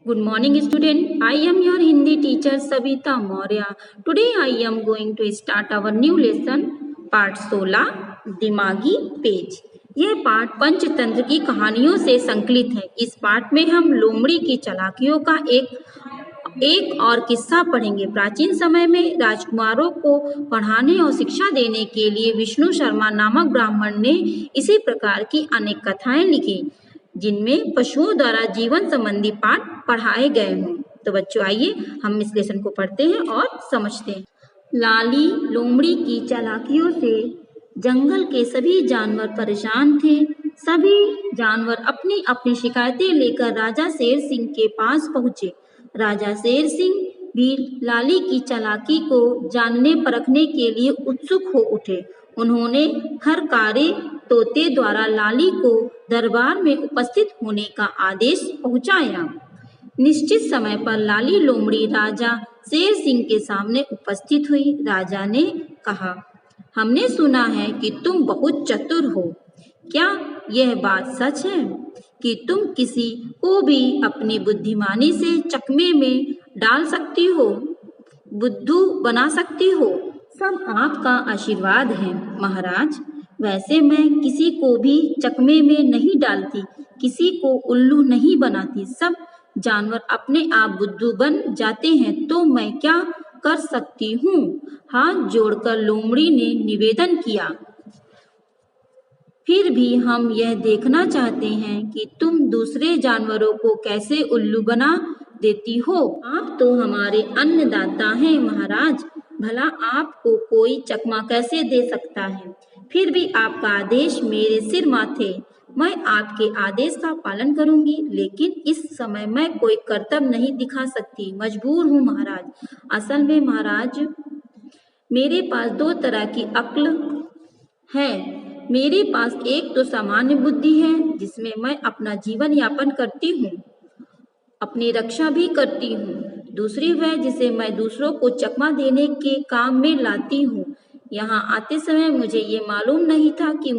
Good morning, student. I am your Hindi teacher Savita Maurya. Today I am going to start our new lesson, पाठ 16 दिमागी page. यह पाठ पंचतंत्र की कहानियों से संकलित है। इस पाठ में हम लोमड़ी की चालाकियों का एक और किस्सा पढ़ेंगे। प्राचीन समय में राजकुमारों को पढ़ाने और शिक्षा देने के लिए विष्णु शर्मा नामक ब्राह्मण ने इसी प्रकार की अनेक कथाएं लिखी, जिनमें पशुओं द्वारा जीवन संबंधी पाठ पढ़ाए गए हों। तो बच्चों, आइए हम इस लेसन को पढ़ते हैं और समझते हैं। लाली लोमड़ी की चालाकियों से जंगल के सभी जानवर परेशान थे। सभी जानवर अपनी अपनी शिकायतें लेकर राजा शेर सिंह के पास पहुंचे। राजा शेर सिंह भी लाली की चालाकी को जानने परखने के लिए उत्सुक हो उठे। उन्होंने हर कारे तोते द्वारा लाली को दरबार में उपस्थित होने का आदेश पहुंचाया। निश्चित समय पर लाली लोमड़ी राजा शेर सिंह के सामने उपस्थित हुई। राजा ने कहा, हमने सुना है कि तुम बहुत चतुर हो। क्या यह बात सच है कि तुम किसी को भी अपनी बुद्धिमानी से चकमे में डाल सकती हो, बुद्धू बना सकती हो? सब आपका आशीर्वाद है महाराज। वैसे मैं किसी को भी चकमे में नहीं डालती, किसी को उल्लू नहीं बनाती। सब जानवर अपने आप बुद्धू बन जाते हैं, तो मैं क्या कर सकती हूँ? हाथ जोड़कर लोमड़ी ने निवेदन किया। फिर भी हम यह देखना चाहते हैं कि तुम दूसरे जानवरों को कैसे उल्लू बना देती हो। आप तो हमारे अन्नदाता हैं महाराज, भला आपको कोई चकमा कैसे दे सकता है? फिर भी आपका आदेश मेरे सिर माथे। मैं आपके आदेश का पालन करूंगी, लेकिन इस समय मैं कोई कर्तव्य नहीं दिखा सकती, मजबूर हूँ महाराज। असल में महाराज, मेरे पास दो तरह की अक्ल है। मेरे पास एक तो सामान्य बुद्धि है, जिसमें मैं अपना जीवन यापन करती हूँ, अपनी रक्षा भी करती हूँ। दूसरी वह जिसे मैं दूसरों को चकमा देने के काम में लाती हूँ। यहाँ आते समय मुझे ये मालूम नहीं था कि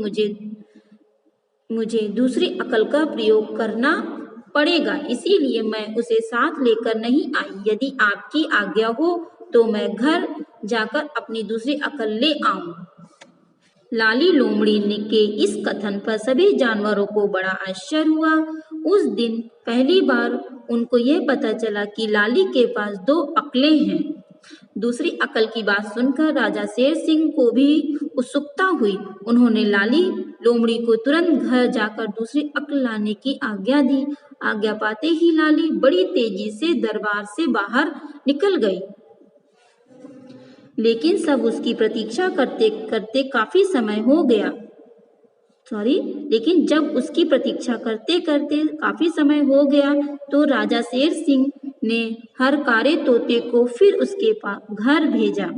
मुझे दूसरी अकल का प्रयोग करना पड़ेगा, इसीलिए मैं उसे साथ लेकर नहीं आई। यदि आपकी आज्ञा हो तो मैं घर जाकर अपनी दूसरी अकल ले आऊं। लाली लोमड़ी के इस कथन पर सभी जानवरों को बड़ा आश्चर्य हुआ। उस दिन पहली बार उनको यह पता चला कि लाली के पास दो अकलें हैं। दूसरी अकल की बात सुनकर राजा शेर सिंह को भी उत्सुकता हुई। उन्होंने लाली लोमड़ी को तुरंत घर जाकर दूसरी अकल लाने की आज्ञा दी। आज्ञा पाते ही लाली बड़ी तेजी से दरबार से बाहर निकल गई। लेकिन सब उसकी प्रतीक्षा करते करते काफी समय हो गया। लेकिन जब उसकी प्रतीक्षा करते करते काफी समय हो गया, तो राजा शेर सिंह ने हरकारे तोते को फिर उसके पास घर भेजा।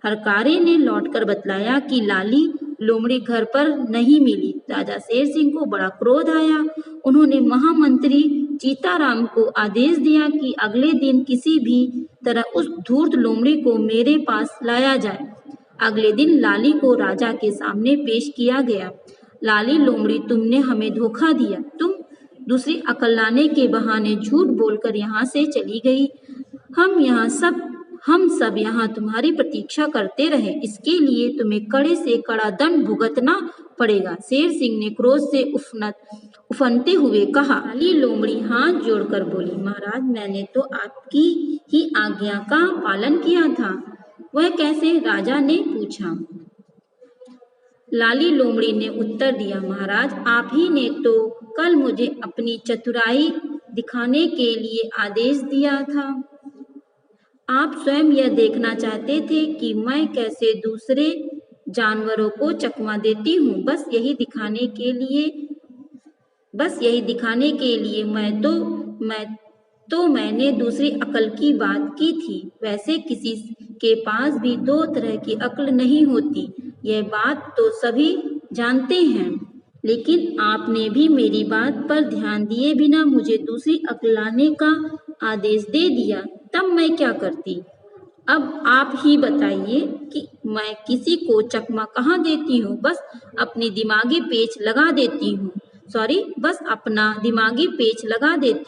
हरकारे ने लौटकर बतलाया कि लाली लोमड़ी घर पर नहीं मिली। राजा शेर सिंह को बड़ा क्रोध आया। उन्होंने महामंत्री चीताराम को आदेश दिया कि अगले दिन किसी भी तरह उस धूर्त लोमड़ी को मेरे पास लाया जाए। अगले दिन लाली को राजा के सामने पेश किया गया। लाली लोमड़ी, तुमने हमें धोखा दिया। तुम दूसरी अकल लाने के बहाने झूठ बोलकर यहाँ से चली गई। हम सब यहाँ तुम्हारी प्रतीक्षा करते रहे। इसके लिए तुम्हें कड़े से कड़ा दंड भुगतना पड़ेगा। शेर सिंह ने क्रोध से उफनते हुए कहा। लाली लोमड़ी हाथ जोड़कर बोली, महाराज, मैंने तो आपकी ही आज्ञा का पालन किया था। वह कैसे? राजा ने पूछा। लाली लोमड़ी ने उत्तर दिया, महाराज, आप ही ने तो कल मुझे अपनी चतुराई दिखाने के लिए आदेश दिया था। आप स्वयं यह देखना चाहते थे कि मैं कैसे दूसरे जानवरों को चकमा देती हूँ। बस यही दिखाने के लिए मैंने दूसरी अकल की बात की थी। वैसे किसी के पास भी दो तरह की अक्ल नहीं होती, यह बात तो सभी जानते हैं। लेकिन आपने भी मेरी बात पर ध्यान दिए बिना मुझे दूसरी अक्ल लाने का आदेश दे दिया, तब मैं क्या करती? अब आप ही बताइए कि मैं किसी को चकमा कहाँ देती हूँ? बस अपना दिमागी पेच लगा देती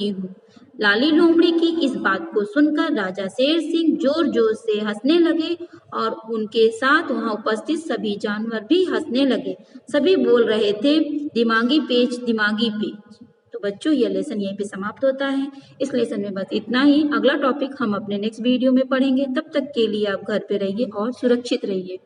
हूँ। लाली लोमड़ी की इस बात को सुनकर राजा शेर सिंह जोर जोर से हंसने लगे और उनके साथ वहां उपस्थित सभी जानवर भी हंसने लगे। सभी बोल रहे थे, दिमागी पेच, दिमागी पेच। तो बच्चों, यह लेसन यहीं पे समाप्त होता है। इस लेसन में बस इतना ही। अगला टॉपिक हम अपने नेक्स्ट वीडियो में पढ़ेंगे। तब तक के लिए आप घर पे रहिए और सुरक्षित रहिए।